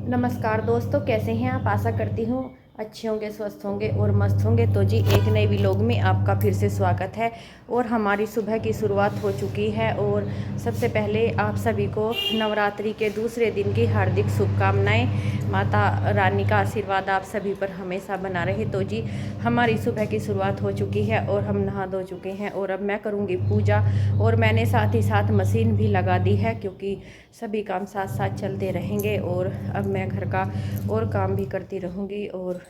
नमस्कार दोस्तों, कैसे हैं आप। आशा करती हूँ अच्छे होंगे, स्वस्थ होंगे और मस्त होंगे। तो जी एक नए व्लॉग में आपका फिर से स्वागत है। और हमारी सुबह की शुरुआत हो चुकी है। और सबसे पहले आप सभी को नवरात्रि के दूसरे दिन की हार्दिक शुभकामनाएं। माता रानी का आशीर्वाद आप सभी पर हमेशा बना रहे। तो जी हमारी सुबह की शुरुआत हो चुकी है और हम नहा धो चुके हैं और अब मैं करूँगी पूजा। और मैंने साथ ही साथ मशीन भी लगा दी है क्योंकि सभी काम साथ साथ चलते रहेंगे। और अब मैं घर का और काम भी करती रहूँगी। और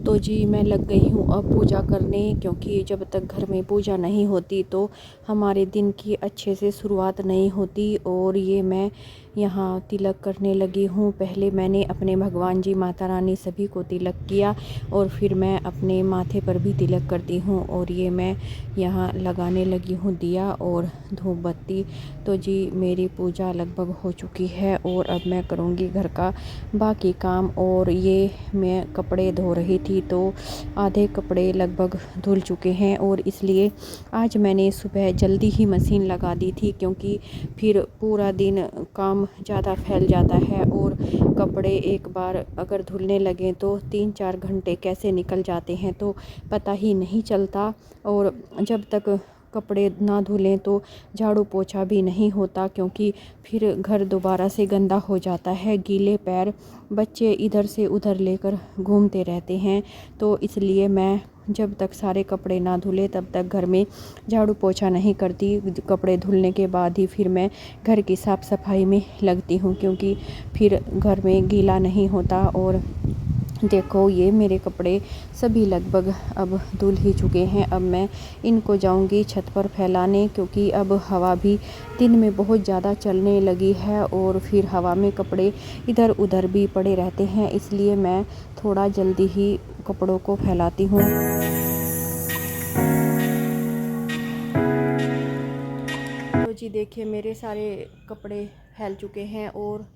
तो जी मैं लग गई हूँ अब पूजा करने, क्योंकि जब तक घर में पूजा नहीं होती तो हमारे दिन की अच्छे से शुरुआत नहीं होती। और ये मैं यहाँ तिलक करने लगी हूँ। पहले मैंने अपने भगवान जी, माता रानी सभी को तिलक किया और फिर मैं अपने माथे पर भी तिलक करती हूँ। और ये मैं यहाँ लगाने लगी हूँ दिया और धूप बत्ती। तो जी मेरी पूजा लगभग हो चुकी है और अब मैं करूँगी घर का बाकी काम। और ये मैं कपड़े धो रही थी तो आधे कपड़े लगभग धुल चुके हैं और इसलिए आज मैंने सुबह जल्दी ही मशीन लगा दी थी, क्योंकि फिर पूरा दिन काम ज़्यादा फैल जाता है और कपड़े एक बार अगर धुलने लगें तो 3-4 घंटे कैसे निकल जाते हैं तो पता ही नहीं चलता। और जब तक कपड़े ना धुलें तो झाड़ू पोछा भी नहीं होता, क्योंकि फिर घर दोबारा से गंदा हो जाता है। गीले पैर बच्चे इधर से उधर लेकर घूमते रहते हैं। तो इसलिए मैं जब तक सारे कपड़े ना धुले तब तक घर में झाड़ू पोछा नहीं करती। कपड़े धुलने के बाद ही फिर मैं घर की साफ़ सफाई में लगती हूँ, क्योंकि फिर घर में गीला नहीं होता। और देखो ये मेरे कपड़े सभी लगभग अब धुल ही चुके हैं। अब मैं इनको जाऊंगी छत पर फैलाने, क्योंकि अब हवा भी दिन में बहुत ज़्यादा चलने लगी है और फिर हवा में कपड़े इधर उधर भी पड़े रहते हैं। इसलिए मैं थोड़ा जल्दी ही कपड़ों को फैलाती हूँ। तो जी देखिए मेरे सारे कपड़े फैल चुके हैं और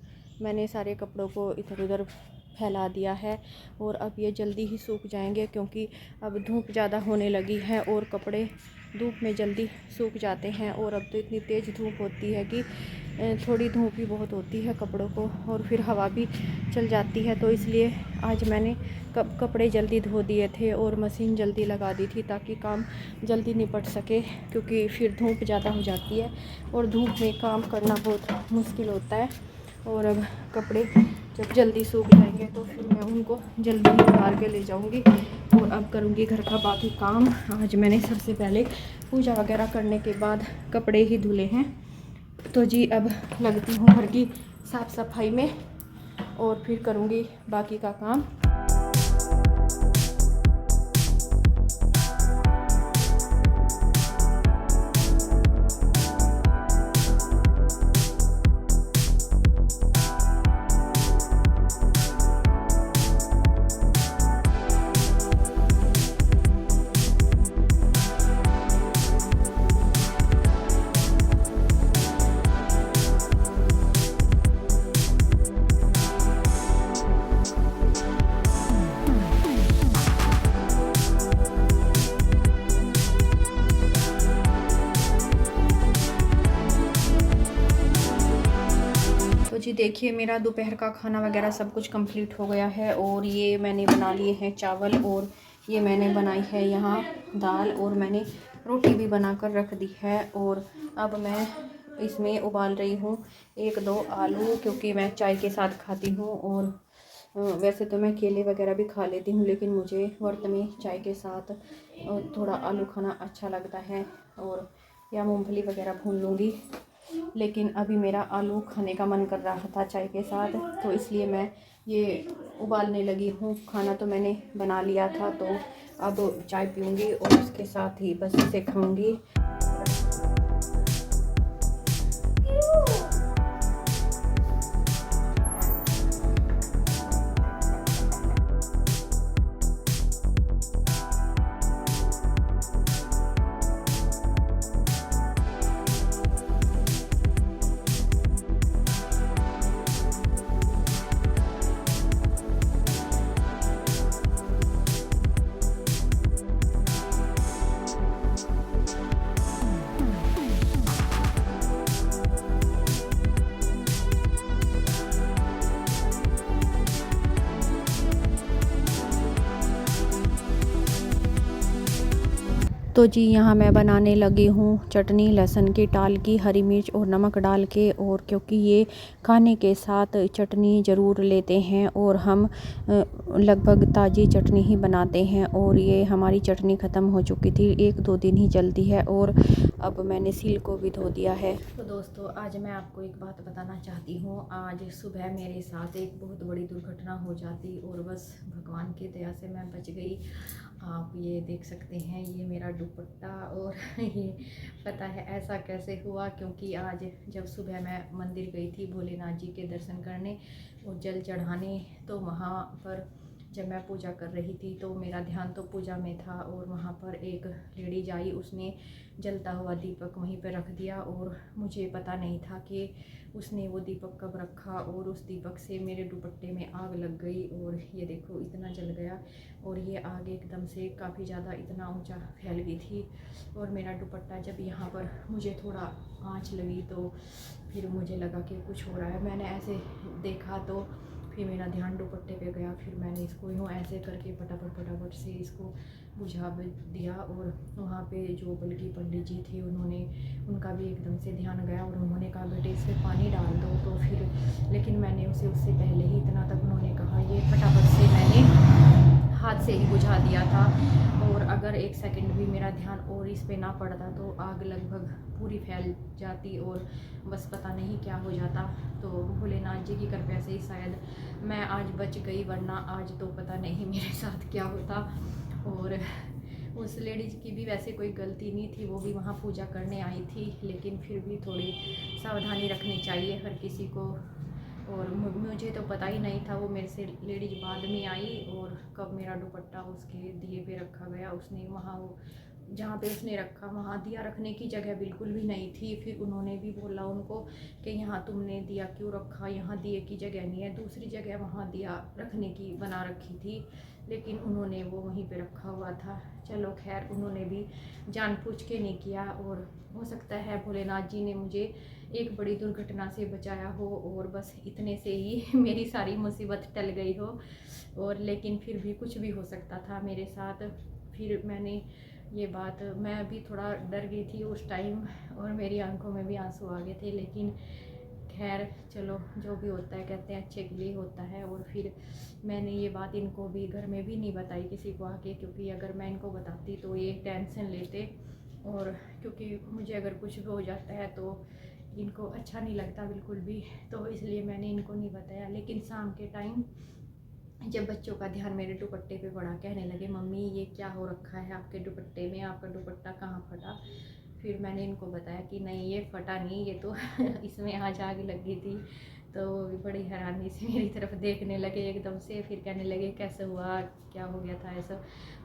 मैंने सारे कपड़ों को इधर उधर फैला दिया है। और अब ये जल्दी ही सूख जाएंगे, क्योंकि अब धूप ज़्यादा होने लगी है और कपड़े धूप में जल्दी सूख जाते हैं। और अब तो इतनी तेज़ धूप होती है कि थोड़ी धूप भी बहुत होती है कपड़ों को, और फिर हवा भी चल जाती है। तो इसलिए आज मैंने कपड़े जल्दी धो दिए थे और मशीन जल्दी लगा दी थी ताकि काम जल्दी निपट सके, क्योंकि फिर धूप ज़्यादा हो जाती है और धूप में काम करना बहुत मुश्किल होता है। और अब कपड़े जब जल्दी सूख जाएंगे तो फिर मैं उनको जल्दी निकाल के ले जाऊंगी और अब करूंगी घर का बाकी काम। आज मैंने सबसे पहले पूजा वगैरह करने के बाद कपड़े ही धुले हैं। तो जी अब लगती हूँ घर की साफ़ सफाई में और फिर करूंगी बाकी का काम। तो जी देखिए मेरा दोपहर का खाना वगैरह सब कुछ कंप्लीट हो गया है। और ये मैंने बना लिए हैं चावल और ये मैंने बनाई है यहाँ दाल, और मैंने रोटी भी बनाकर रख दी है। और अब मैं इसमें उबाल रही हूँ 1-2 आलू, क्योंकि मैं चाय के साथ खाती हूँ। और वैसे तो मैं केले वगैरह भी खा लेती हूँ, लेकिन मुझे व्रत में चाय के साथ थोड़ा आलू खाना अच्छा लगता है। और या मूंगफली वगैरह भून लूँगी, लेकिन अभी मेरा आलू खाने का मन कर रहा था चाय के साथ, तो इसलिए मैं ये उबालने लगी हूँ। खाना तो मैंने बना लिया था, तो अब चाय पीऊँगी और उसके साथ ही बस इसे खाऊँगी। तो जी यहाँ मैं बनाने लगी हूँ चटनी लहसुन की, टाल की, हरी मिर्च और नमक डाल के। और क्योंकि ये खाने के साथ चटनी ज़रूर लेते हैं और हम लगभग ताज़ी चटनी ही बनाते हैं। और ये हमारी चटनी ख़त्म हो चुकी थी, 1-2 दिन ही चलती है और अब मैंने सील को भी धो दिया है। तो दोस्तों आज मैं आपको एक बात बताना चाहती हूँ। आज सुबह मेरे साथ एक बहुत बड़ी दुर्घटना हो जाती और बस भगवान की दया से मैं बच गई। आप ये देख सकते हैं, ये मेरा दुपट्टा। और ये पता है ऐसा कैसे हुआ, क्योंकि आज जब सुबह मैं मंदिर गई थी भोलेनाथ जी के दर्शन करने और जल चढ़ाने, तो वहाँ पर जब मैं पूजा कर रही थी तो मेरा ध्यान तो पूजा में था और वहाँ पर एक लेडीज आई, उसने जलता हुआ दीपक वहीं पर रख दिया और मुझे पता नहीं था कि उसने वो दीपक कब रखा और उस दीपक से मेरे दुपट्टे में आग लग गई। और ये देखो इतना जल गया और ये आग एकदम से काफ़ी ज़्यादा इतना ऊंचा फैल गई थी। और मेरा दुपट्टा जब यहाँ पर मुझे थोड़ा आँच लगी तो फिर मुझे लगा कि कुछ हो रहा है। मैंने ऐसे देखा तो फिर मेरा ध्यान दुपट्टे पे गया। फिर मैंने इसको यूँ ऐसे करके फटाफट से इसको बुझा दिया। और वहाँ पे जो बल्कि पंडित जी थे उनका भी एकदम से ध्यान गया और उन्होंने कहा बेटे इस पर पानी डाल दो। तो फिर लेकिन मैंने उससे पहले ही इतना तक उन्होंने कहा, ये फटाफट से मैंने हाथ से ही बुझा दिया था। और अगर 1 सेकंड भी मेरा ध्यान और इस पे ना पड़ता तो आग लगभग पूरी फैल जाती और बस पता नहीं क्या हो जाता। तो भोलेनाथ जी की कृपा से ही शायद मैं आज बच गई, वरना आज तो पता नहीं मेरे साथ क्या होता। और उस लेडीज़ की भी वैसे कोई गलती नहीं थी, वो भी वहाँ पूजा करने आई थी, लेकिन फिर भी थोड़ी सावधानी रखनी चाहिए हर किसी को। और मुझे तो पता ही नहीं था, वो मेरे से लेडीज बाद में आई और कब मेरा दुपट्टा उसके दिए पे रखा गया। उसने वहाँ वो जहाँ पे उसने रखा वहाँ दिया रखने की जगह बिल्कुल भी नहीं थी। फिर उन्होंने भी बोला उनको कि यहाँ तुमने दिया क्यों रखा, यहाँ दिए की जगह नहीं है, दूसरी जगह वहाँ दिया रखने की बना रखी थी, लेकिन उन्होंने वो वहीं पे रखा हुआ था। चलो खैर, उन्होंने भी जानबूझ के नहीं किया और हो सकता है भोलेनाथ जी ने मुझे एक बड़ी दुर्घटना से बचाया हो और बस इतने से ही मेरी सारी मुसीबत टल गई हो। और लेकिन फिर भी कुछ भी हो सकता था मेरे साथ। फिर मैंने ये बात, मैं भी थोड़ा डर गई थी उस टाइम और मेरी आंखों में भी आंसू आ गए थे, लेकिन खैर चलो जो भी होता है कहते हैं अच्छे के लिए होता है। और फिर मैंने ये बात इनको भी घर में भी नहीं बताई किसी को आके, क्योंकि अगर मैं इनको बताती तो ये टेंशन लेते। और क्योंकि मुझे अगर कुछ भी हो जाता है तो इनको अच्छा नहीं लगता बिल्कुल भी, तो इसलिए मैंने इनको नहीं बताया। लेकिन शाम के टाइम जब बच्चों का ध्यान मेरे दुपट्टे पे पड़ा, कहने लगे मम्मी ये क्या हो रखा है आपके दुपट्टे में, आपका दुपट्टा कहाँ फटा। फिर मैंने इनको बताया कि नहीं ये फटा नहीं, ये तो इसमें आज आग लग गई थी। तो बड़ी हैरानी से मेरी तरफ देखने लगे एकदम से, फिर कहने लगे कैसे हुआ, क्या हो गया था ऐसा।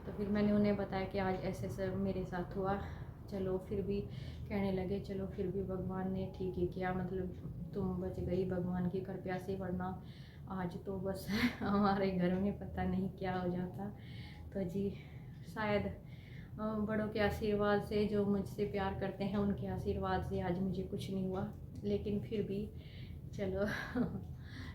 तो फिर मैंने उन्हें बताया कि आज ऐसे सब मेरे साथ हुआ। चलो फिर भी कहने लगे चलो फिर भी भगवान ने ठीक ही किया, मतलब तुम बच गई भगवान की कृपा से, वरना आज तो बस हमारे घर में पता नहीं क्या हो जाता। तो जी शायद बड़ों के आशीर्वाद से, जो मुझसे प्यार करते हैं उनके आशीर्वाद से आज मुझे कुछ नहीं हुआ। लेकिन फिर भी चलो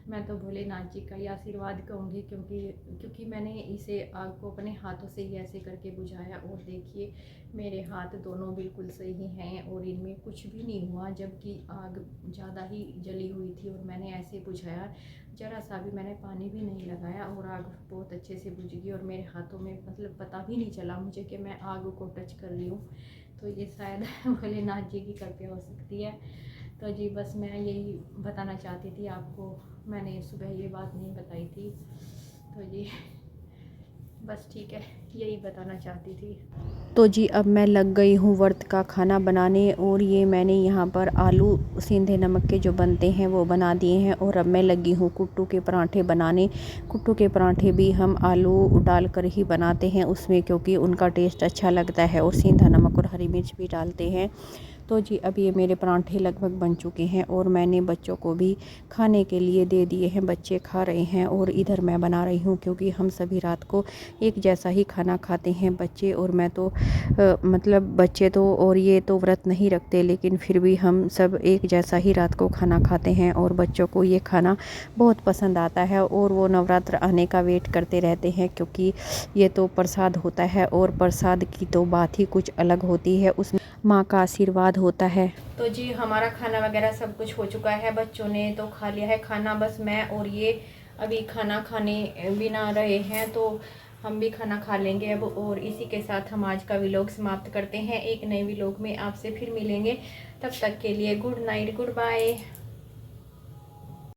मैं तो भोलेनाथ जी का ही आशीर्वाद कहूँगी, क्योंकि मैंने इसे आग को अपने हाथों से ही ऐसे करके बुझाया। और देखिए मेरे हाथ दोनों बिल्कुल सही हैं और इनमें कुछ भी नहीं हुआ, जबकि आग ज़्यादा ही जली हुई थी और मैंने ऐसे बुझाया, ज़रा सा भी मैंने पानी भी नहीं लगाया और आग बहुत अच्छे से बुझ गई। और मेरे हाथों में मतलब पता भी नहीं चला मुझे कि मैं आग को टच कर रही हूँ। तो ये शायद भोलेनाथ जी की कृपा हो सकती है। तो जी बस मैं यही बताना चाहती थी आपको, मैंने सुबह ये बात नहीं बताई थी। तो जी बस ठीक है, यही बताना चाहती थी। तो जी अब मैं लग गई हूँ व्रत का खाना बनाने। और ये मैंने यहाँ पर आलू सींधे नमक के जो बनते हैं वो बना दिए हैं। और अब मैं लगी हूँ कुट्टू के पराठे बनाने। कुट्टू के पराठे भी हम आलू डाल कर ही बनाते हैं उसमें, क्योंकि उनका टेस्ट अच्छा लगता है और सींधा नमक और हरी मिर्च भी डालते हैं। तो जी अब ये मेरे परांठे लगभग बन चुके हैं और मैंने बच्चों को भी खाने के लिए दे दिए हैं। बच्चे खा रहे हैं और इधर मैं बना रही हूँ, क्योंकि हम सभी रात को एक जैसा ही खाना खाते हैं, बच्चे और मैं तो मतलब बच्चे तो और ये तो व्रत नहीं रखते, लेकिन फिर भी हम सब एक जैसा ही रात को खाना खाते हैं और बच्चों को ये खाना बहुत पसंद आता है और वो नवरात्र आने का वेट करते रहते हैं, क्योंकि ये तो प्रसाद होता है और प्रसाद की तो बात ही कुछ अलग होती है, उसमें माँ का आशीर्वाद होता है। तो जी हमारा खाना वगैरह सब कुछ हो चुका है, बच्चों ने तो खा लिया है खाना, बस मैं और ये अभी खाना खाने भी ना रहे हैं, तो हम भी खाना खा लेंगे अब। और इसी के साथ हम आज का व्लॉग समाप्त करते हैं। एक नए व्लॉग में आपसे फिर मिलेंगे, तब तक के लिए गुड नाइट, गुड बाय।